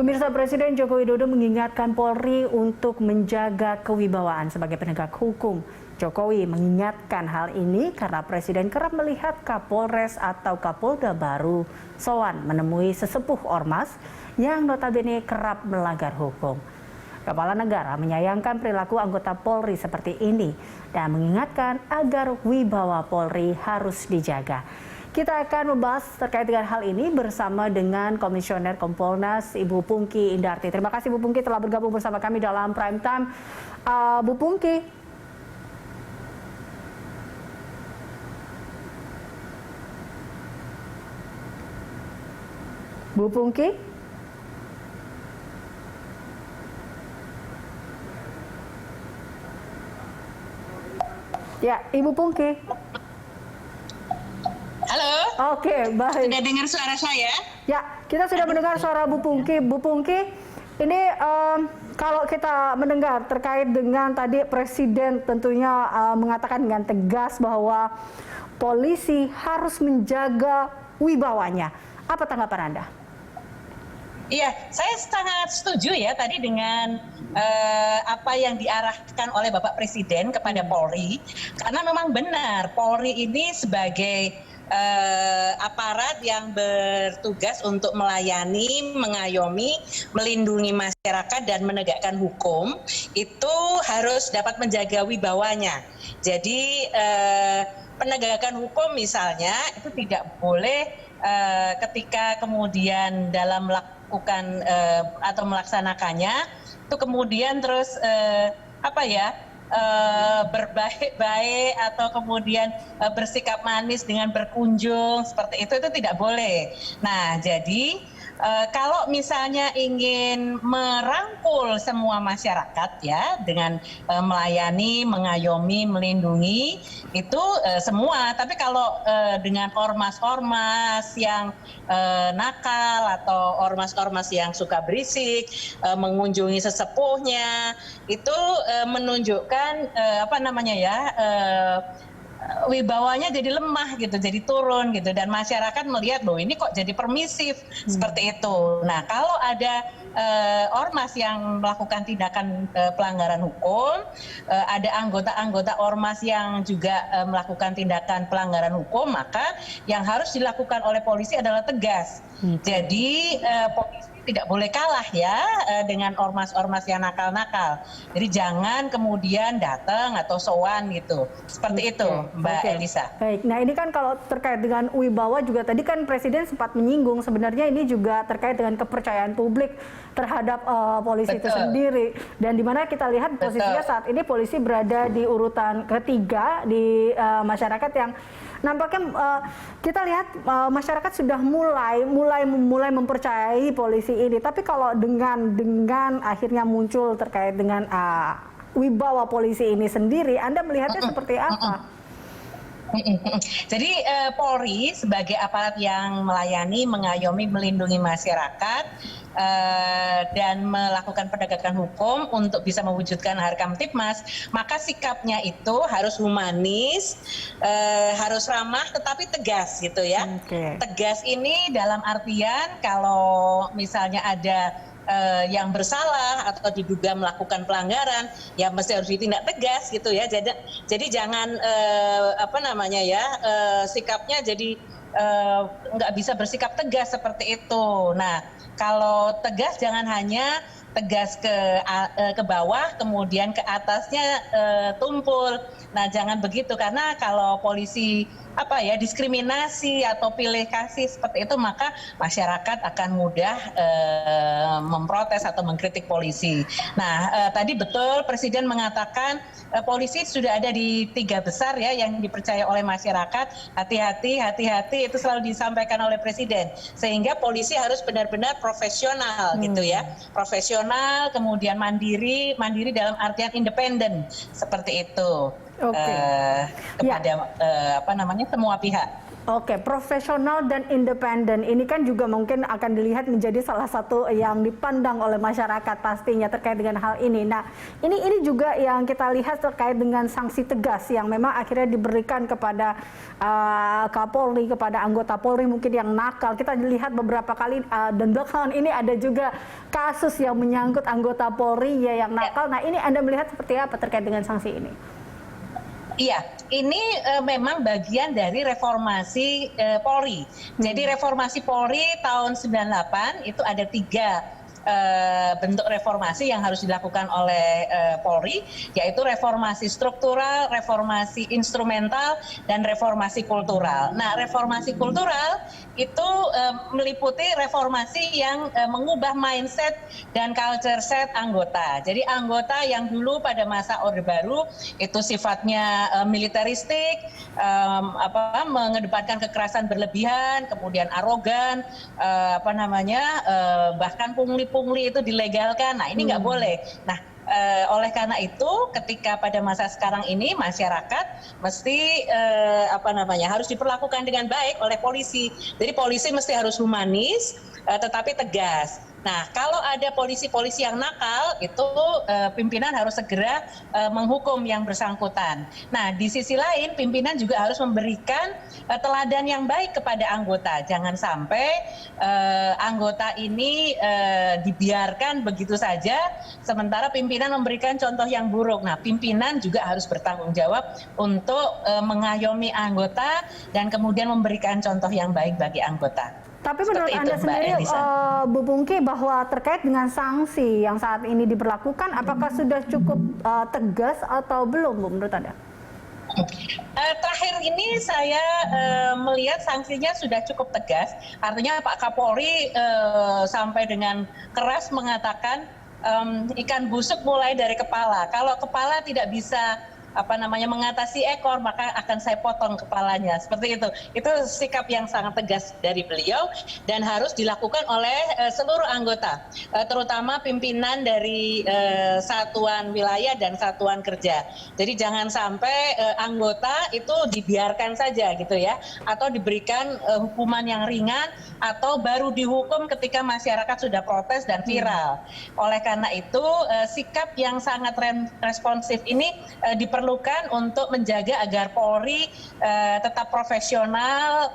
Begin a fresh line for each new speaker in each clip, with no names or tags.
Pemirsa, Presiden Joko Widodo mengingatkan Polri untuk menjaga kewibawaan sebagai penegak hukum. Jokowi mengingatkan hal ini karena Presiden kerap melihat Kapolres atau Kapolda baru sowan menemui sesepuh ormas yang notabene kerap melanggar hukum. Kepala Negara menyayangkan perilaku anggota Polri seperti ini dan mengingatkan agar wibawa Polri harus dijaga. Kita akan membahas terkait dengan hal ini bersama dengan Komisioner Kompolnas Ibu Pungki Indarti. Terima kasih Bu Pungki telah bergabung bersama kami dalam Prime Time. Bu Pungki. Bu Pungki. Ya, Ibu Pungki.
Halo.
Oke, baik.
Sudah dengar suara saya?
Ya, kita sudah mendengar suara Bu Pungki. Bu Pungki, ini kalau kita mendengar terkait dengan tadi Presiden tentunya mengatakan dengan tegas bahwa polisi harus menjaga wibawanya. Apa tanggapan Anda?
Iya, saya sangat setuju ya tadi dengan apa yang diarahkan oleh Bapak Presiden kepada Polri. Karena memang benar, Polri ini sebagai aparat yang bertugas untuk melayani, mengayomi, melindungi masyarakat dan menegakkan hukum, itu harus dapat menjaga wibawanya. Jadi penegakan hukum misalnya itu tidak boleh ketika kemudian dalam melakukan atau melaksanakannya itu kemudian terus berbaik-baik atau kemudian bersikap manis dengan berkunjung seperti itu tidak boleh. Nah, jadi kalau misalnya ingin merangkul semua masyarakat ya dengan melayani, mengayomi, melindungi itu semua. Tapi kalau dengan ormas-ormas yang nakal atau ormas-ormas yang suka berisik, mengunjungi sesepuhnya, itu menunjukkan wibawanya jadi lemah gitu, jadi turun gitu, dan masyarakat melihat loh ini kok jadi permisif seperti itu. Nah, kalau ada ormas yang melakukan tindakan pelanggaran hukum, ada anggota-anggota ormas yang juga melakukan tindakan pelanggaran hukum, maka yang harus dilakukan oleh polisi adalah tegas. Jadi polisi tidak boleh kalah ya dengan ormas-ormas yang nakal-nakal. Jadi jangan kemudian datang atau sowan gitu. Seperti itu, Mbak Elisa.
Baik, nah ini kan kalau terkait dengan wibawa juga tadi kan Presiden sempat menyinggung sebenarnya ini juga terkait dengan kepercayaan publik terhadap polisi itu sendiri. Dan di mana kita lihat posisinya saat ini polisi berada di urutan ketiga di masyarakat yang nampaknya kita lihat masyarakat sudah mulai mempercayai polisi ini. Tapi kalau dengan akhirnya muncul terkait dengan wibawa polisi ini sendiri, Anda melihatnya seperti apa?
Jadi Polri sebagai aparat yang melayani, mengayomi, melindungi masyarakat dan melakukan penegakan hukum untuk bisa mewujudkan Harkamtibmas, maka sikapnya itu harus humanis, harus ramah tetapi tegas gitu ya. Tegas ini dalam artian kalau misalnya ada yang bersalah atau diduga melakukan pelanggaran, ya mesti harus ditindak tegas gitu ya. Jadi jangan sikapnya jadi nggak bisa bersikap tegas seperti itu. Nah, kalau tegas jangan hanya tegas ke bawah, kemudian ke atasnya tumpul. Nah, jangan begitu, karena kalau polisi diskriminasi atau pilih kasih seperti itu, maka masyarakat akan mudah memprotes atau mengkritik polisi. Nah, tadi betul Presiden mengatakan polisi sudah ada di 3 besar ya yang dipercaya oleh masyarakat. Hati-hati itu selalu disampaikan oleh Presiden, sehingga polisi harus benar-benar profesional gitu ya. Profesional, kemudian mandiri dalam artian independen seperti itu. Kepada semua pihak.
Oke, profesional dan independen ini kan juga mungkin akan dilihat menjadi salah satu yang dipandang oleh masyarakat pastinya terkait dengan hal ini. Nah, ini juga yang kita lihat terkait dengan sanksi tegas yang memang akhirnya diberikan kepada Kapolri, kepada anggota Polri mungkin yang nakal. Kita lihat beberapa kali dan belakangan ini ada juga kasus yang menyangkut anggota Polri ya yang nakal. Nah, ini Anda melihat seperti apa terkait dengan sanksi ini?
Iya, ini memang bagian dari reformasi Polri. Jadi reformasi Polri tahun 98 itu ada 3 bentuk reformasi yang harus dilakukan oleh Polri, yaitu reformasi struktural, reformasi instrumental, dan reformasi kultural. Nah, reformasi kultural itu meliputi reformasi yang mengubah mindset dan culture set anggota. Jadi anggota yang dulu pada masa Orde Baru itu sifatnya militeristik, mengedepankan kekerasan berlebihan, kemudian arogan, bahkan pungli itu dilegalkan. Nah, ini nggak boleh. Nah, oleh karena itu, ketika pada masa sekarang ini masyarakat mesti harus diperlakukan dengan baik oleh polisi. Jadi polisi mesti harus humanis, tetapi tegas. Nah, kalau ada polisi-polisi yang nakal, itu pimpinan harus segera menghukum yang bersangkutan. Nah, di sisi lain, pimpinan juga harus memberikan teladan yang baik kepada anggota. Jangan sampai anggota ini dibiarkan begitu saja, sementara pimpinan memberikan contoh yang buruk. Nah, pimpinan juga harus bertanggung jawab untuk mengayomi anggota dan kemudian memberikan contoh yang baik bagi anggota.
Tapi menurut Anda sendiri, Bu Pungki, bahwa terkait dengan sanksi yang saat ini diberlakukan, apakah sudah cukup tegas atau belum, Bu, menurut Anda?
Terakhir ini saya melihat sanksinya sudah cukup tegas. Artinya Pak Kapolri sampai dengan keras mengatakan ikan busuk mulai dari kepala. Kalau kepala tidak bisa mengatasi ekor, maka akan saya potong kepalanya. Seperti itu. Itu sikap yang sangat tegas dari beliau dan harus dilakukan oleh seluruh anggota, terutama pimpinan dari satuan wilayah dan satuan kerja. Jadi jangan sampai anggota itu dibiarkan saja gitu ya, atau diberikan hukuman yang ringan atau baru dihukum ketika masyarakat sudah protes dan viral. Oleh karena itu, sikap yang sangat responsif ini diperlukan untuk menjaga agar Polri tetap profesional,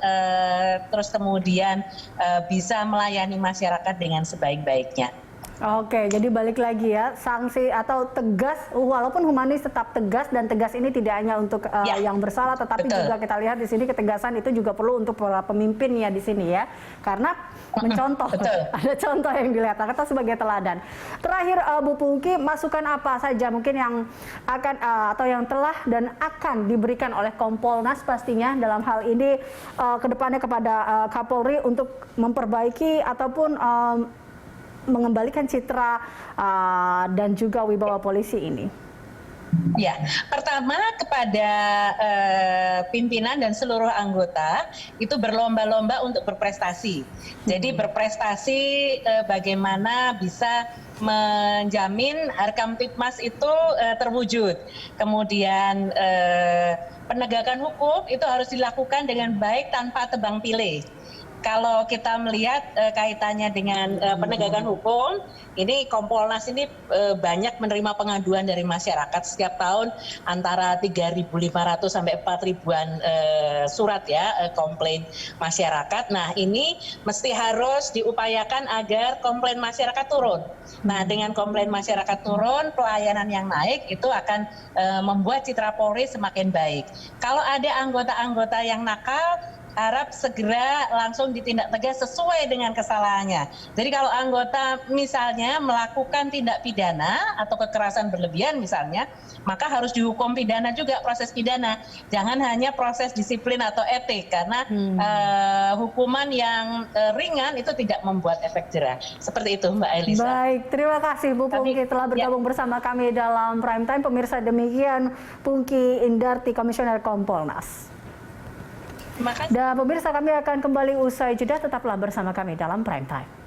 terus kemudian bisa melayani masyarakat dengan sebaik-baiknya.
Oke, jadi balik lagi ya, sanksi atau tegas, walaupun humanis tetap tegas, dan tegas ini tidak hanya untuk yang bersalah, tetapi juga kita lihat di sini ketegasan itu juga perlu untuk para pemimpin ya di sini ya, karena mencontoh, ada contoh yang dilihat, kita sebagai teladan. Terakhir, Bu Pungki, masukan apa saja mungkin yang akan atau yang telah dan akan diberikan oleh Kompolnas pastinya dalam hal ini kedepannya kepada Kapolri untuk memperbaiki ataupun mengembalikan citra dan juga wibawa polisi ini?
Ya, pertama kepada pimpinan dan seluruh anggota itu berlomba-lomba untuk berprestasi. Jadi berprestasi bagaimana bisa menjamin Harkamtipmas itu terwujud. Kemudian penegakan hukum itu harus dilakukan dengan baik tanpa tebang pilih. Kalau kita melihat kaitannya dengan penegakan hukum, ini Kompolnas ini banyak menerima pengaduan dari masyarakat setiap tahun antara 3.500 sampai 4.000-an surat ya, komplain masyarakat. Nah, ini mesti harus diupayakan agar komplain masyarakat turun. Nah, dengan komplain masyarakat turun, pelayanan yang naik itu akan membuat citra Polri semakin baik. Kalau ada anggota-anggota yang nakal, harap segera langsung ditindak tegas sesuai dengan kesalahannya. Jadi kalau anggota misalnya melakukan tindak pidana atau kekerasan berlebihan misalnya, maka harus dihukum pidana juga, proses pidana. Jangan hanya proses disiplin atau etik, karena hukuman yang ringan itu tidak membuat efek jera. Seperti itu, Mbak Elisa.
Baik, terima kasih Bu Pungki telah bergabung bersama kami dalam Prime Time. Pemirsa, demikian Pungki Indarti, Komisioner Kompolnas. Dan pemirsa, kami akan kembali usai jeda, tetaplah bersama kami dalam Prime Time.